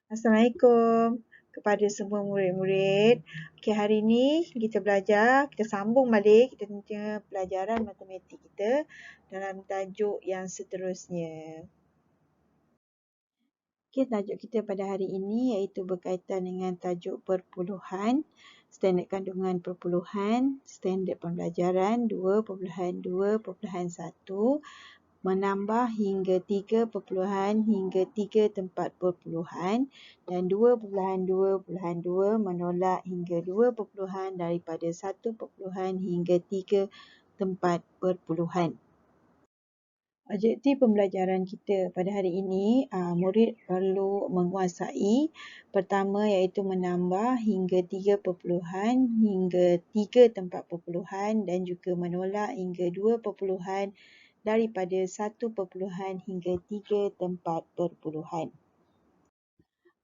Assalamualaikum kepada semua murid-murid. Okey, hari ini kita sambung balik kita punya pelajaran matematik kita dalam tajuk yang seterusnya. Okey, tajuk kita pada hari ini iaitu berkaitan dengan tajuk perpuluhan, standard kandungan perpuluhan, standard pembelajaran 2.2.1, menambah hingga 3 hingga 3 tempat perpuluhan dan 2.2.2 menolak hingga 2 daripada 1 hingga 3 tempat perpuluhan. Objektif pembelajaran kita pada hari ini, murid perlu menguasai pertama iaitu menambah hingga 3 perpuluhan hingga 3 tempat perpuluhan dan juga menolak hingga 2 perpuluhan daripada 1 hingga 3 tempat perpuluhan.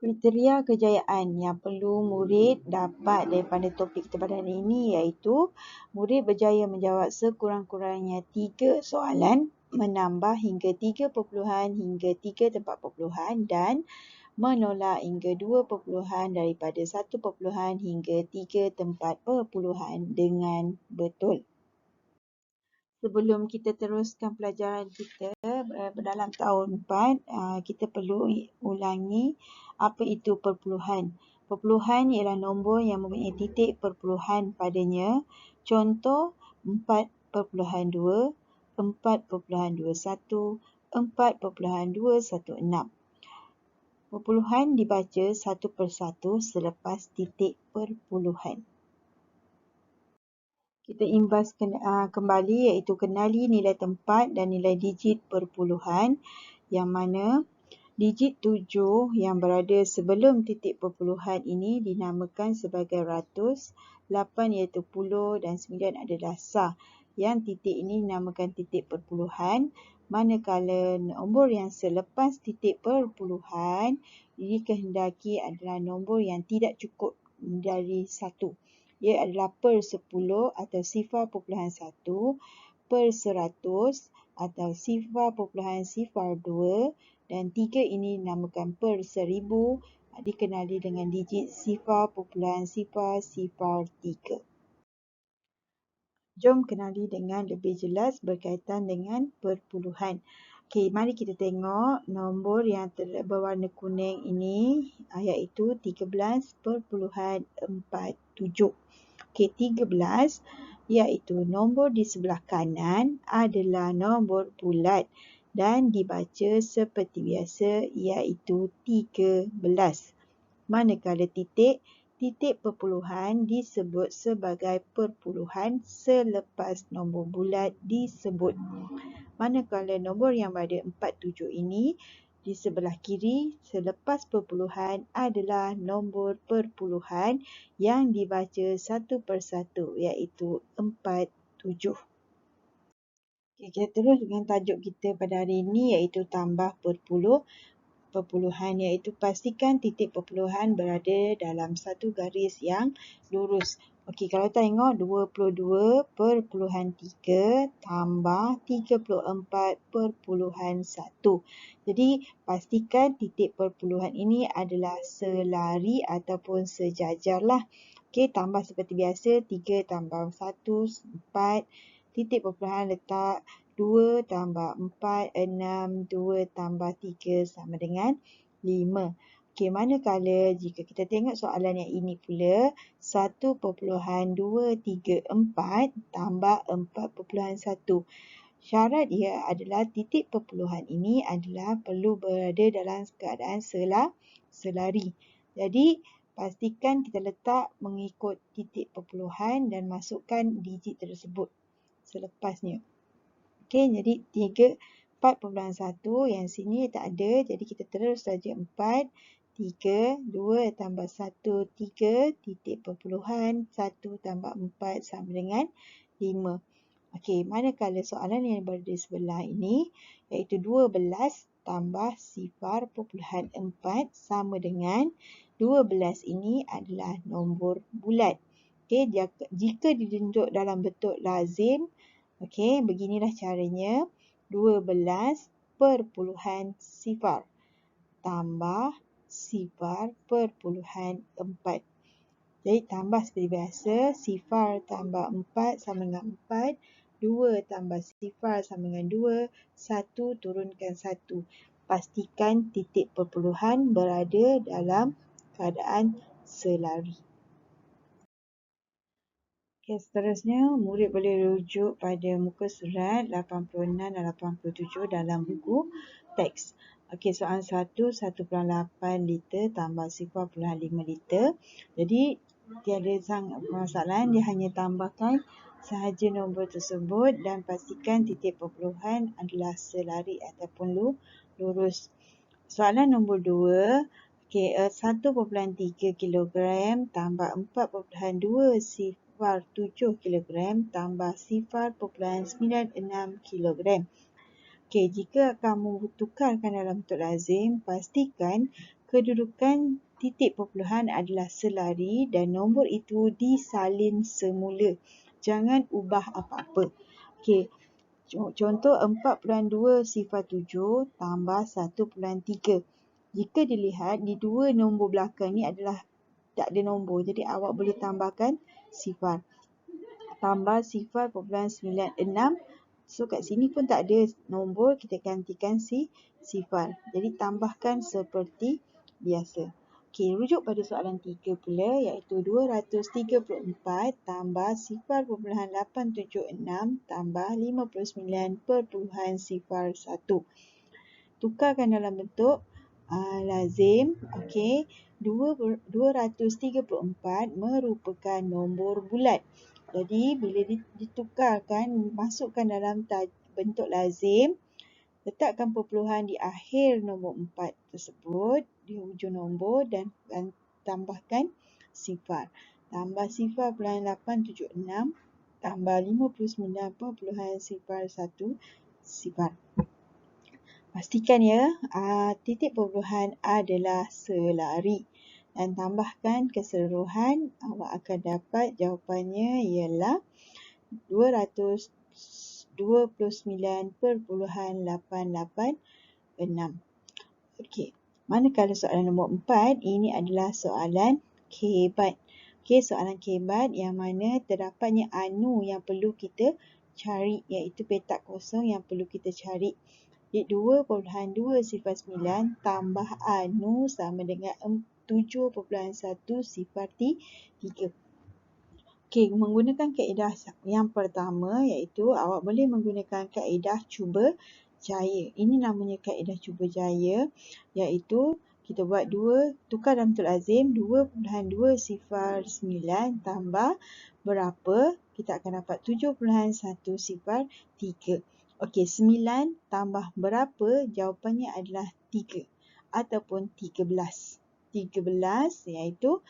Kriteria kejayaan yang perlu murid dapat daripada topik kita pada hari ini iaitu murid berjaya menjawab sekurang-kurangnya 3 soalan, menambah hingga 3 perpuluhan hingga 3 tempat perpuluhan dan menolak hingga 2 perpuluhan daripada 1 hingga 3 tempat perpuluhan dengan betul. Sebelum kita teruskan pelajaran kita dalam tahun 4, kita perlu ulangi apa itu perpuluhan. Perpuluhan ialah nombor yang mempunyai titik perpuluhan padanya. Contoh 4.2, 4.21, 4.216. Perpuluhan dibaca satu persatu selepas titik perpuluhan. Kita imbas kembali iaitu kenali nilai tempat dan nilai digit perpuluhan yang mana digit 7 yang berada sebelum titik perpuluhan ini dinamakan sebagai ratus, 8 iaitu puluh dan 9 adalah sah. Yang titik ini dinamakan titik perpuluhan, manakala nombor yang selepas titik perpuluhan dikehendaki adalah nombor yang tidak cukup dari 1. Ia adalah per 10 atau 0.1, per 100 atau 0.02 dan 3 ini dinamakan per 1000 dikenali dengan digit 0.003. Jom kenali dengan lebih jelas berkaitan dengan perpuluhan. Okey, mari kita tengok nombor yang berwarna kuning ini iaitu 13.47. Okey, 13 iaitu nombor di sebelah kanan adalah nombor bulat dan dibaca seperti biasa iaitu 13. Manakala titik perpuluhan disebut sebagai perpuluhan selepas nombor bulat disebut. Manakala nombor yang berada 47 ini di sebelah kiri selepas perpuluhan adalah nombor perpuluhan yang dibaca satu persatu iaitu 47. Okay, kita terus dengan tajuk kita pada hari ini iaitu tambah perpuluhan iaitu pastikan titik perpuluhan berada dalam satu garis yang lurus. Okey, kalau tengok 22.3 tambah 34.1. Jadi, pastikan titik perpuluhan ini adalah selari ataupun sejajarlah. Okey, tambah seperti biasa 3 tambah 1, 4. Titik perpuluhan letak 2 tambah 4, 6, 2 tambah 3 sama dengan 5. Okey, manakala jika kita tengok soalan yang ini pula, 1.234 tambah 4.1. Syarat ia adalah titik perpuluhan ini adalah perlu berada dalam keadaan selari. Jadi, pastikan kita letak mengikut titik perpuluhan dan masukkan digit tersebut selepasnya. Okey, jadi 4.1 yang sini tak ada, jadi kita terus saja 4, 3, 2 tambah 1, 3, titik perpuluhan, 1 tambah 4 sama dengan 5. Okey, manakala soalan yang berada di sebelah ini, iaitu 12 tambah 0.4 sama dengan 12 ini adalah nombor bulat. Okey, jika ditunjuk dalam bentuk lazim, okey, beginilah caranya. 12.0 tambah 0.4. Jadi tambah seperti biasa, 0 tambah 4 sama dengan 4, 2 tambah 0 sama dengan 2, 1 turunkan 1. Pastikan titik perpuluhan berada dalam keadaan selari. Okey, seterusnya murid boleh rujuk pada muka surat 86 dan 87 dalam buku teks. Okey, soalan 1, 1.8 liter tambah 0.5 liter. Jadi, tiada sangat permasalahan, dia hanya tambahkan sahaja nombor tersebut dan pastikan titik perpuluhan adalah selari ataupun lurus. Soalan nombor 2, okey, 1.3 kilogram tambah 4.2 0.7 kilogram tambah 0.96 kilogram. Okey, jika kamu tukarkan dalam bentuk lazim, pastikan kedudukan titik perpuluhan adalah selari dan nombor itu disalin semula. Jangan ubah apa-apa. Okey, contoh 4.207 tambah 1.3. Jika dilihat di dua nombor belakang ni adalah tak ada nombor, jadi awak boleh tambahkan 0. Tambah 0.96. So kat sini pun tak ada nombor, kita gantikan 0. Jadi tambahkan seperti biasa. Okey, rujuk pada soalan 3 pula, iaitu 234 tambah 0.876 tambah 59.01. Tukarkan dalam bentuk lazim. Okey, 234 merupakan nombor bulat. Jadi bila ditukarkan, masukkan dalam bentuk lazim, letakkan perpuluhan di akhir nombor 4 tersebut, di hujung nombor dan tambahkan 0. Tambah 0.876 tambah 59.01 0. Pastikan ya, titik perpuluhan adalah selari. Dan tambahkan keseluruhan, awak akan dapat jawapannya ialah 229.886. Okey, manakala soalan nombor 4, ini adalah soalan kehebat. Okey, soalan kehebat yang mana terdapatnya anu yang perlu kita cari, iaitu petak kosong yang perlu kita cari. Jadi 2.209 tambah anu sama dengan 7.103. Okey, menggunakan kaedah yang pertama, iaitu awak boleh menggunakan kaedah cuba jaya. Ini namanya kaedah cuba jaya, iaitu kita buat tukar dalam bentuk lazim, 2.209 tambah berapa, kita akan dapat 7.103. Okey, 9 tambah berapa, jawapannya adalah 3 ataupun 13. 13 iaitu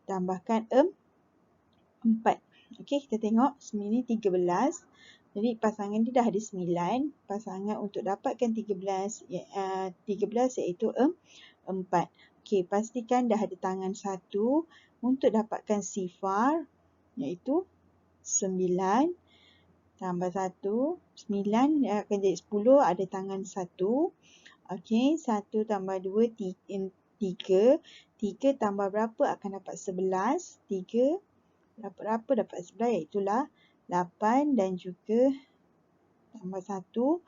tambahkan 4. Okey, kita tengok sini 13. Jadi pasangan dia dah ada 9. Pasangan untuk dapatkan 13 iaitu 4. Okey, pastikan dah ada tangan 1 untuk dapatkan sifar iaitu 9 tambah 1, 9 akan jadi 10, ada tangan 1. Okey, 1 tambah 2, 3. 3 tambah berapa akan dapat 11. 3 dapat berapa, dapat 11, iaitulah 8 dan juga tambah 1.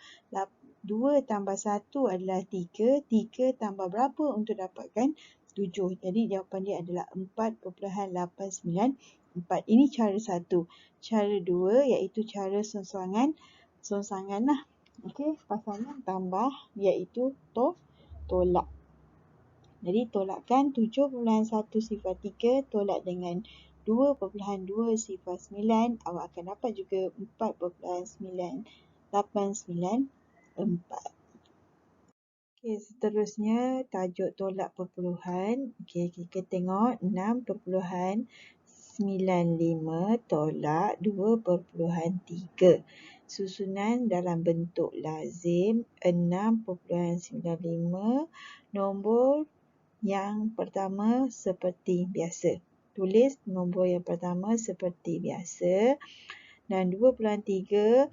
2 tambah 1 adalah 3. 3 tambah berapa untuk dapatkan 7. Jadi jawapan dia adalah 4.894. Ini cara 1. Cara 2 iaitu cara songsangan lah. Okey, pasangan tambah iaitu tolak. Jadi tolakkan 7.103 tolak dengan 2.209, awak akan dapat juga 4.9894. Okey, seterusnya tajuk tolak perpuluhan. Okey, kita tengok 6.95 tolak 2.3. Susunan dalam bentuk lazim 6.95. Nombor yang pertama seperti biasa. Tulis nombor yang pertama seperti biasa. Dan 2.3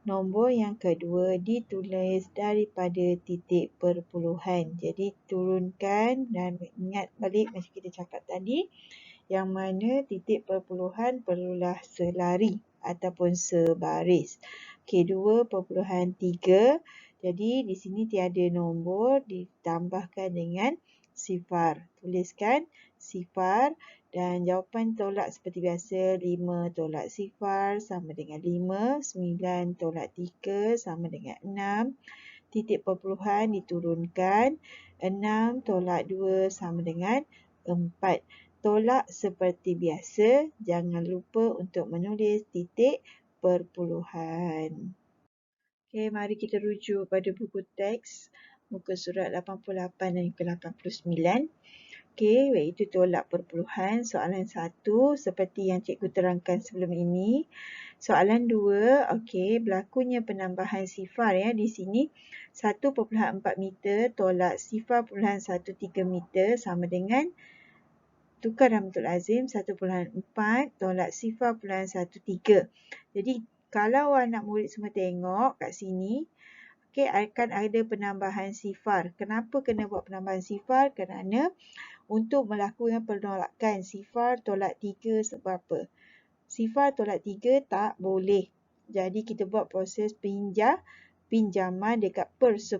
Nombor yang kedua ditulis daripada titik perpuluhan. Jadi turunkan dan ingat balik macam kita cakap tadi, yang mana titik perpuluhan perlulah selari ataupun sebaris. Okey, 2.3. Jadi di sini tiada nombor, ditambahkan dengan sifar. Tuliskan sifar dan jawapan tolak seperti biasa, 5 tolak sifar sama dengan 5, 9 tolak 3 sama dengan 6. Titik perpuluhan diturunkan, 6 tolak 2 sama dengan 4. Tolak seperti biasa, jangan lupa untuk menulis titik perpuluhan. Okey, mari kita rujuk pada buku teks muka surat 88 dan ke 89. Okey, iaitu tolak perpuluhan. Soalan 1 seperti yang cikgu terangkan sebelum ini. Soalan 2, okey, berlakunya penambahan sifar ya di sini 1.4 meter tolak 0.13 meter sama dengan tukar dalam bentuk lazim 1.4 tolak 0.13. Jadi kalau anak murid semua tengok kat sini, okey, akan ada penambahan sifar. Kenapa kena buat penambahan sifar? Kerana untuk melakukan penolakan sifar tolak 3 sebab apa? Sifar tolak 3 tak boleh. Jadi kita buat proses pinjaman dekat per 10,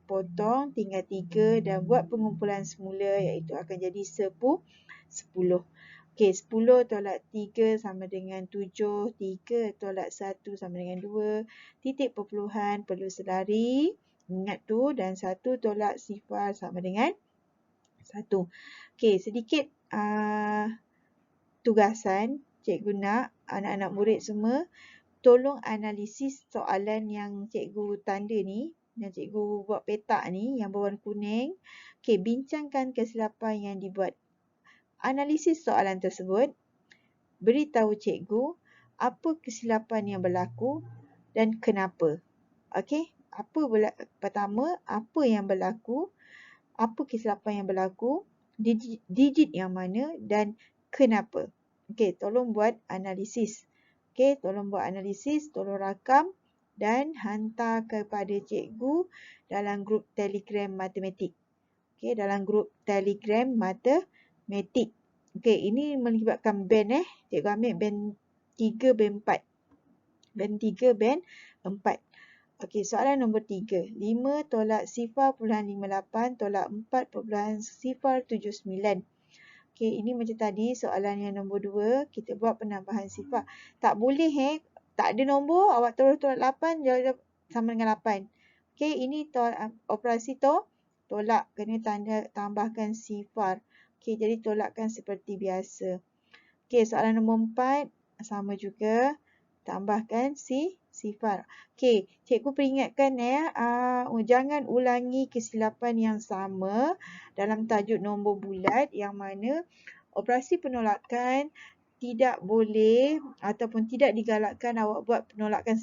potong tinggal 3 dan buat pengumpulan semula iaitu akan jadi 10. Okey, 10 tolak 3 sama dengan 7, 3 tolak 1 sama dengan 2. Titik perpuluhan perlu selari. Ingat tu, dan 1 tolak sifar sama dengan 1. Okey, sedikit tugasan cikgu nak anak-anak murid semua tolong analisis soalan yang cikgu tanda ni, yang cikgu buat petak ni, yang berwarna kuning. Okey, bincangkan kesilapan yang dibuat. Analisis soalan tersebut, beritahu cikgu apa kesilapan yang berlaku dan kenapa. Okey, pertama, apa yang berlaku, apa kesilapan yang berlaku, digit yang mana dan kenapa. Okey, tolong buat analisis. Okey, tolong buat analisis, tolong rakam dan hantar kepada cikgu dalam grup Telegram matematik. Okey, dalam grup Telegram matematik. Okey, ini melibatkan band Cikgu ambil band 3, band 4. Band 3, band 4. Okey, soalan nombor 3. 5 tolak 0.58 tolak 4.079. Okey, ini macam tadi soalan yang nombor 2. Kita buat penambahan sifar. Tak boleh tak ada nombor, awak tolak 8, jawab sama dengan 8. Okey, ini operasi tolak. Kena tambahkan sifar. Okey, jadi tolakkan seperti biasa. Okey, soalan nombor 4. Sama juga. Tambahkan sifar. Okey, cikgu peringatkan jangan ulangi kesilapan yang sama dalam tajuk nombor bulat yang mana operasi penolakan tidak boleh ataupun tidak digalakkan awak buat penolakan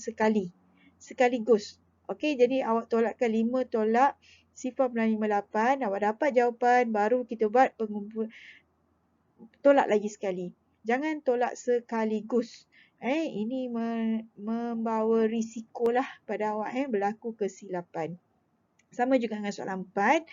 sekaligus. Okey, jadi awak tolakkan 5 tolak 0.58, awak dapat jawapan, baru kita buat tolak lagi sekali. Jangan tolak sekaligus. Ini membawa risikolah pada awak berlaku kesilapan. Sama juga dengan soalan 4.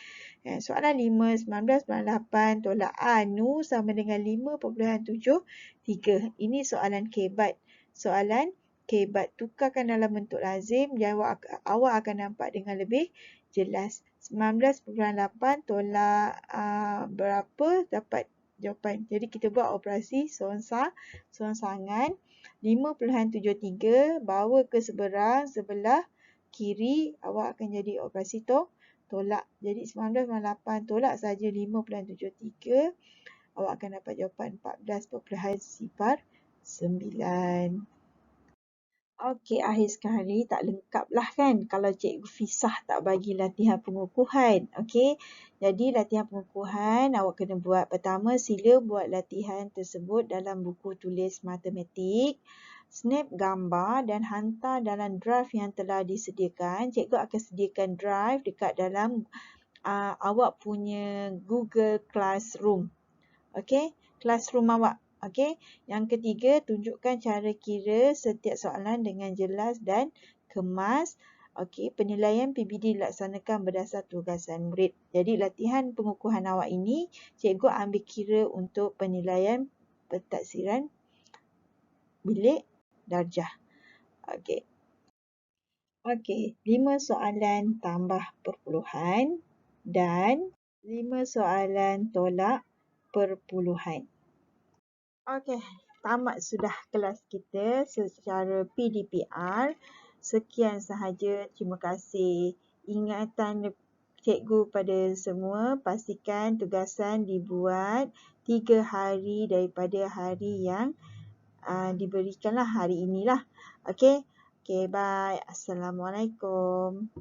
Soalan 5, 19.8 tolak anu sama dengan 5.73. Ini soalan kebat. Soalan kebat. Tukarkan dalam bentuk lazim, awak akan nampak dengan lebih jelas. 19.8 tolak berapa dapat jawapan. Jadi kita buat operasi sorangsangan. 5.73 bawa ke sebelah kiri, awak akan jadi operasi tolak. Jadi 19.8 tolak saja 5.73, awak akan dapat jawapan 14.09. Okey, akhir sekali tak lengkap lah kan kalau cikgu Fisah tak bagi latihan pengukuhan. Okey, jadi latihan pengukuhan awak kena buat. Pertama, sila buat latihan tersebut dalam buku tulis matematik. Snap gambar dan hantar dalam drive yang telah disediakan. Cikgu akan sediakan drive dekat dalam awak punya Google Classroom. Okey, classroom awak. Okey. Yang ketiga, tunjukkan cara kira setiap soalan dengan jelas dan kemas. Okey, penilaian PBD dilaksanakan berdasar tugasan murid. Jadi latihan pengukuhan awak ini, cikgu ambil kira untuk penilaian pentaksiran bilik darjah. Okey. Okey, 5 soalan tambah perpuluhan dan 5 soalan tolak perpuluhan. Okey, tamat sudah kelas kita secara PDPR. Sekian sahaja. Terima kasih. Ingatan cikgu pada semua, pastikan tugasan dibuat 3 hari daripada hari yang diberikanlah hari inilah. Okey. Okey, bye. Assalamualaikum.